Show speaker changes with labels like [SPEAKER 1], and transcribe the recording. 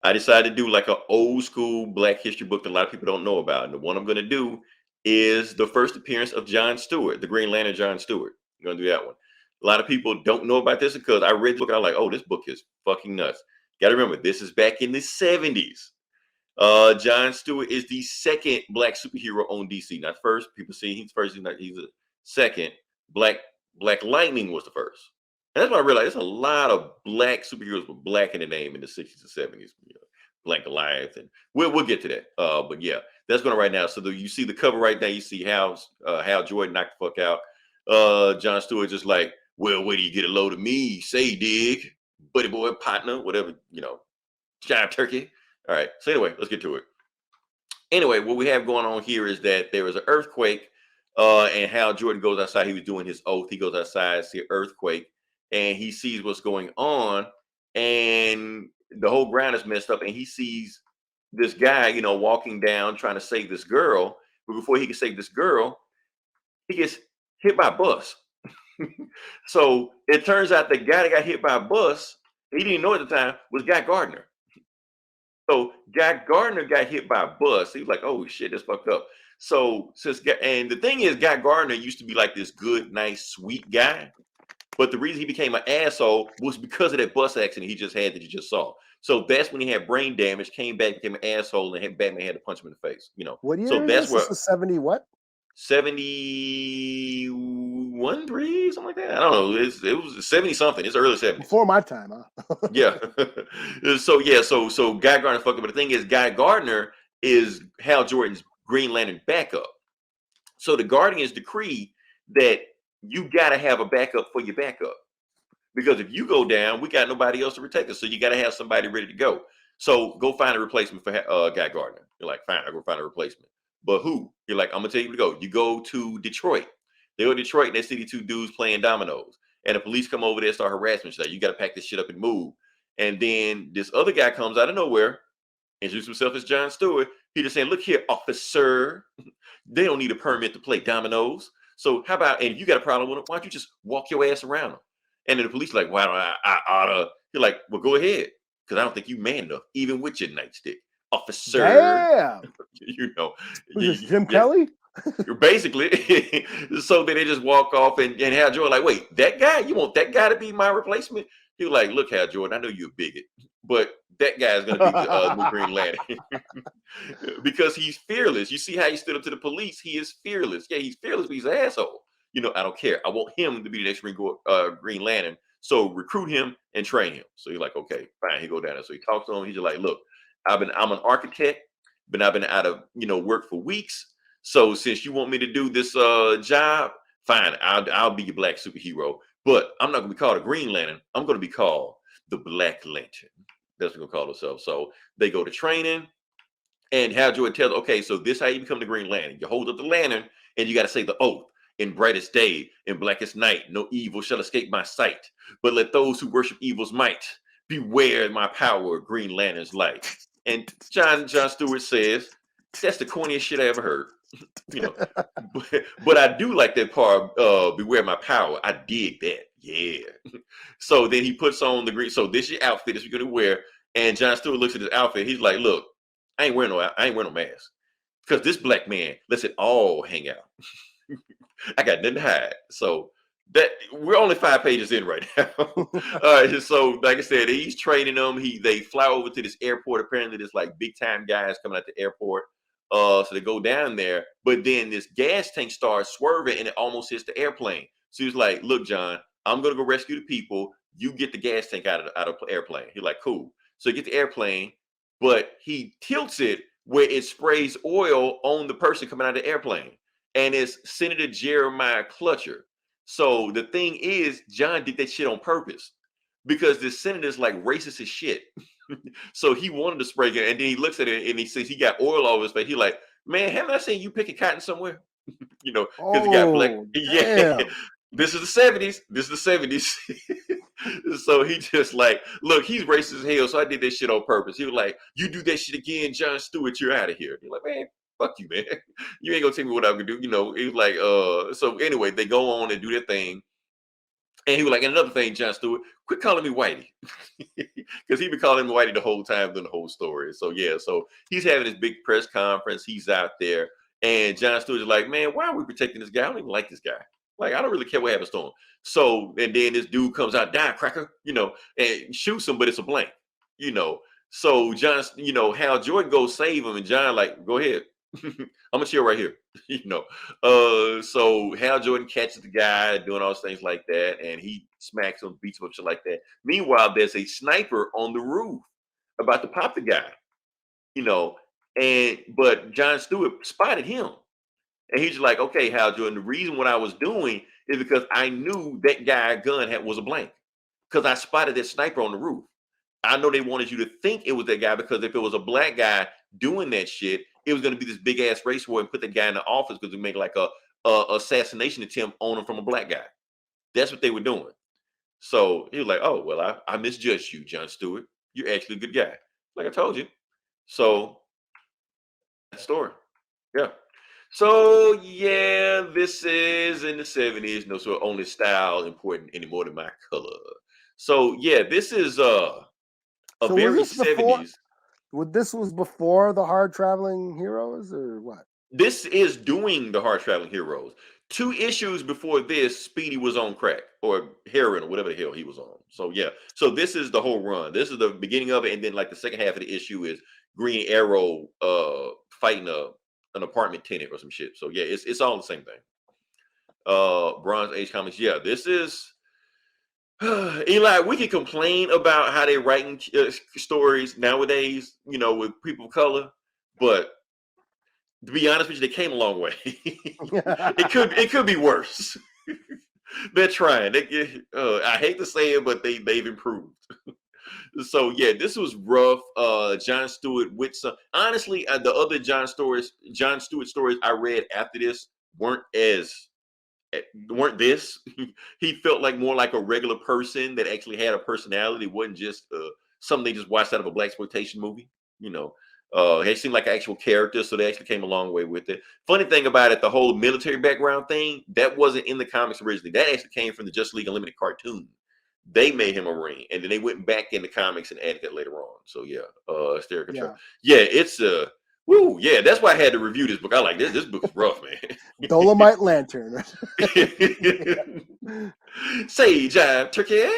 [SPEAKER 1] I decided to do like an old school Black history book that a lot of people don't know about. And the one I'm going to do is the first appearance of John Stewart, the Green Lantern John Stewart. I'm going to do that one. A lot of people don't know about this because I read the book and I'm like, oh, this book is fucking nuts. Got to remember, this is back in the 70s. John Stewart is the second Black superhero on DC. Not first. People say he's first. He's a second. Black Lightning was the first. And that's what I realized. There's a lot of Black superheroes with Black in the name in the 60s and 70s. You know, Black Goliath, and we'll get to that. But yeah, that's going to right now. So you see the cover right now. You see Hal Jordan knocked the fuck out. John Stewart just like, well, where do you get a load of me? Say, dig, buddy boy, partner, whatever, giant turkey. All right. So anyway, let's get to it. Anyway, what we have going on here is that there was an earthquake, and Hal Jordan goes outside. He was doing his oath. He goes outside, see an earthquake, and he sees what's going on, and the whole ground is messed up, and he sees this guy, walking down trying to save this girl. But before he can save this girl, he gets hit by a bus. So it turns out the guy that got hit by a bus, he didn't know at the time, was Guy Gardner. So Guy Gardner got hit by a bus. He was like, "Oh shit, that's fucked up." So and the thing is, Guy Gardner used to be like this good, nice, sweet guy. But the reason he became an asshole was because of that bus accident he just had that you just saw. So that's when he had brain damage, came back, became an asshole, and Batman had to punch him in the face.
[SPEAKER 2] What
[SPEAKER 1] So
[SPEAKER 2] year is
[SPEAKER 1] that's
[SPEAKER 2] this?
[SPEAKER 1] where
[SPEAKER 2] This is 70 what?
[SPEAKER 1] 71, 3, something like that. I don't know. It was 70 something. It's early 70s.
[SPEAKER 2] Before my time, huh?
[SPEAKER 1] Yeah. So Guy Gardner fucked up. But the thing is, Guy Gardner is Hal Jordan's Green Lantern backup. So the Guardians decree that you got to have a backup for your backup. Because if you go down, we got nobody else to protect us. So you got to have somebody ready to go. So go find a replacement for Guy Gardner. You're like, fine, I'll go find a replacement. But who? You're like, I'm going to tell you where to go. You go to Detroit. They go to Detroit and they see the two dudes playing dominoes. And the police come over there and start harassment. She's like, you got to pack this shit up and move. And then this other guy comes out of nowhere, introduces himself as John Stewart. He just saying, look here, officer. They don't need a permit to play dominoes. So how about, and if you got a problem with them, why don't you just walk your ass around them? And then the police like, why don't I oughta? You're like, well, go ahead. Because I don't think you man enough, even with your nightstick. Officer.
[SPEAKER 2] Damn.
[SPEAKER 1] Who's
[SPEAKER 2] Jim Kelly?
[SPEAKER 1] Basically. So then they just walk off and Hal Jordan like, wait, that guy? You want that guy to be my replacement? He was like, look, Hal Jordan, I know you're a bigot, but that guy is going to be the new Green Lantern. Because he's fearless. You see how he stood up to the police? He is fearless. Yeah, he's fearless, but he's an asshole. I don't care. I want him to be the next Green Lantern. So recruit him and train him. So you're like, okay, fine. He go down there. So he talks to him. He's just like, look, I'm an architect, but I've been out of work for weeks. So since you want me to do this job, fine. I'll be your Black superhero. But I'm not gonna be called a Green Lantern. I'm gonna be called the Black Lantern. That's what we're gonna call ourselves. So they go to training, and Hal Jordan tells, okay, so this is how you become the Green Lantern. You hold up the lantern, and you got to say the oath. In brightest day, in blackest night, no evil shall escape my sight. But let those who worship evil's might beware my power, Green Lantern's light. And John Stewart says, that's the corniest shit I ever heard. But I do like that part, beware my power. I dig that. Yeah. So then he puts on the green. So this is your outfit that you're going to wear. And John Stewart looks at his outfit. He's like, look, I ain't wearing no mask. Because this black man lets it all hang out. I got nothing to hide. So that we're only 5 pages in right now. All right. So like I said, he's training them. They fly over to this airport. Apparently, there's like big time guys coming at the airport. So they go down there, but then this gas tank starts swerving and it almost hits the airplane. So he's like, look, John, I'm gonna go rescue the people. You get the gas tank out of the airplane. He's like, cool. So he gets the airplane, but he tilts it where it sprays oil on the person coming out of the airplane. And it's Senator Jeremiah Clutcher. So the thing is, John did that shit on purpose because the senator's like racist as shit. So he wanted to spray it, and then he looks at it and he says he got oil all over his face. He's like, man, haven't I seen you picking cotton somewhere? Because he got black. Yeah. This is the 70s. This is the 70s. So he just like, look, he's racist as hell. So I did that shit on purpose. He was like, you do that shit again, John Stewart, you're out of here. You're like, man, fuck you, man. You ain't gonna tell me what I'm gonna do. It was like, so anyway, they go on and do their thing. And he was like, and another thing, John Stewart, quit calling me Whitey. Because he been calling him Whitey the whole time during the whole story. So yeah, so he's having this big press conference. He's out there. And John Stewart is like, man, why are we protecting this guy? I don't even like this guy. Like, I don't really care what happens to him. So, and then this dude comes out, die cracker, and shoots him, but it's a blank, you know. So John, Hal Jordan goes save him, and John like, go ahead. I'm gonna chill right here, So Hal Jordan catches the guy doing all those things like that, and he smacks him, beats him up, shit like that. Meanwhile, there's a sniper on the roof about to pop the guy, but John Stewart spotted him, and he's like, okay, Hal Jordan, the reason what I was doing is because I knew that guy gun was a blank, because I spotted that sniper on the roof. I know they wanted you to think it was that guy, because if it was a black guy doing that shit, it was going to be this big ass race war and put the guy in the office because we make like a assassination attempt on him from a black guy. That's what they were doing. So he was like, oh, well, I misjudged you, John Stewart. You're actually a good guy. Like I told you. So that story. Yeah. So yeah, this is in the 70s. No, so only style important anymore than my color. So yeah, this is a
[SPEAKER 2] So was
[SPEAKER 1] very
[SPEAKER 2] this before?
[SPEAKER 1] 70s.
[SPEAKER 2] This was before the Hard Traveling Heroes, or what?
[SPEAKER 1] This is doing the Hard Traveling Heroes. 2 issues before this, Speedy was on crack or heroin or whatever the hell he was on. So yeah, so this is the whole run. This is the beginning of it, and then like the second half of the issue is Green Arrow fighting an apartment tenant or some shit. So yeah, it's all the same thing. Bronze Age comics. Yeah, this is Eli. We can complain about how they're writing stories nowadays, with people of color, but to be honest with you, they came a long way. it could be worse. They're trying. I hate to say it, but they've improved. So yeah, this was rough. John Stewart with some. Honestly, the other John Stewart stories I read after this weren't this. He felt like more like a regular person that actually had a personality. It wasn't just something they just watched out of a blaxploitation movie. He seemed like an actual character, so they actually came a long way with it. Funny thing about it, the whole military background thing, that wasn't in the comics originally. That actually came from the Justice League Unlimited cartoon. They made him a Marine, and then they went back in the comics and added that later on. So yeah, Stereo Control. Yeah, it's woo, yeah, that's why I had to review this book. I like this. This book is rough, man.
[SPEAKER 2] Dolomite Lantern.
[SPEAKER 1] Say, Jive Turkey.